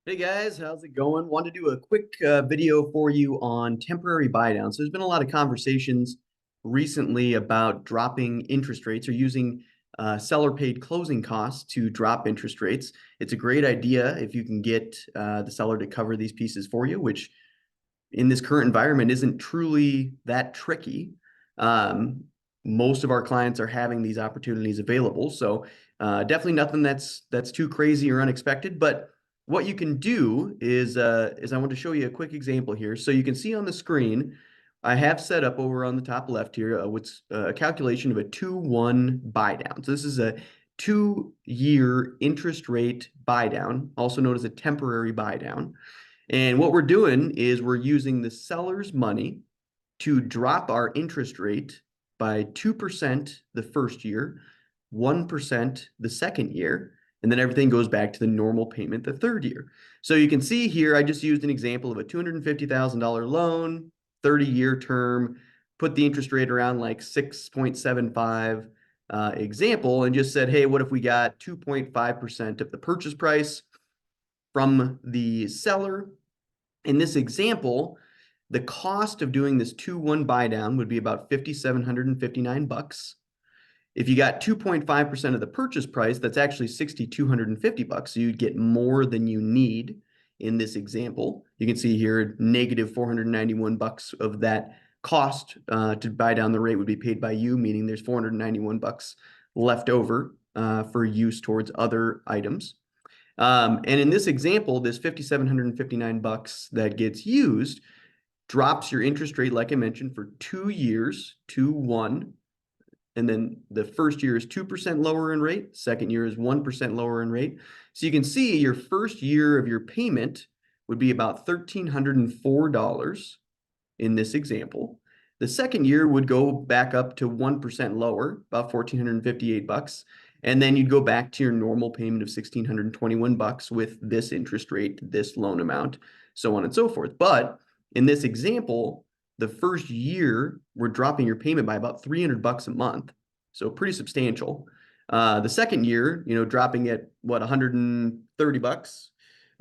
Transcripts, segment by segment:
Hey guys, how's it going? Want to do a quick video for you on temporary buy downs. So there's been a lot of conversations recently about dropping interest rates or using seller paid closing costs to drop interest rates. It's a great idea if you can get the seller to cover these pieces for you, which in this current environment isn't truly that tricky. Um, Most of our clients are having these opportunities available. So definitely nothing that's too crazy or unexpected. But what you can do is I want to show you a quick example here. So you can see on the screen, I have set up over on the top left here what's a calculation of a 2-1 buy down. So this is a 2-year interest rate buy down, also known as a temporary buy down. And what we're doing is we're using the seller's money to drop our interest rate by 2% the first year, 1% the second year, and then everything goes back to the normal payment the third year. So you can see here, I just used an example of a $250,000 loan, 30-year term, put the interest rate around like 6.75 example, and just said, hey, what if we got 2.5% of the purchase price from the seller? In this example, the cost of doing this 2-1 buy down would be about 5,759 bucks. If you got 2.5% of the purchase price, that's actually 6,250 bucks. So you'd get more than you need in this example. You can see here negative 491 bucks of that cost to buy down the rate would be paid by you, meaning there's 491 bucks left over for use towards other items. And in this example, this 5,759 bucks that gets used drops your interest rate, like I mentioned, for 2 years to 1. And then the first year is 2% lower in rate. Second year is 1% lower in rate. So you can see your first year of your payment would be about $1,304 in this example. The second year would go back up to 1% lower, about 1,458 bucks. And then you'd go back to your normal payment of 1,621 bucks with this interest rate, this loan amount, so on and so forth. But in this example, the first year, we're dropping your payment by about 300 bucks a month. So pretty substantial. The second year, dropping it, what, 130 bucks?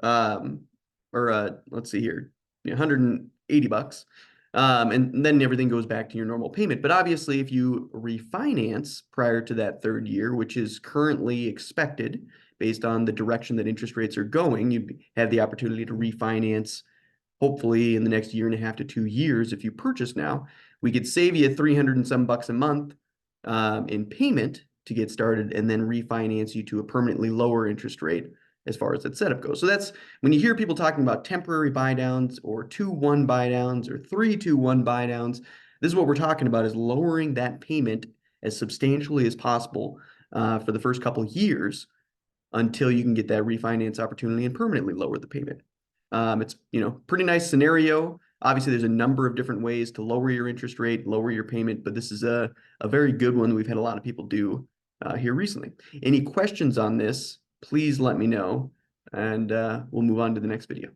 Let's see here, 180 bucks. And then everything goes back to your normal payment. But obviously, if you refinance prior to that third year, which is currently expected based on the direction that interest rates are going, you have the opportunity to refinance hopefully in the next year and a half to 2 years. If you purchase now, we could save you 300 and some bucks a month in payment to get started and then refinance you to a permanently lower interest rate as far as that setup goes. So that's when you hear people talking about temporary buy downs or 2-1 buy downs or 3-2-1 buy downs, this is what we're talking about, is lowering that payment as substantially as possible for the first couple of years until you can get that refinance opportunity and permanently lower the payment. It's, pretty nice scenario. Obviously, there's a number of different ways to lower your interest rate, lower your payment, but this is a very good one we've had a lot of people do here recently. Any questions on this, please let me know, and we'll move on to the next video.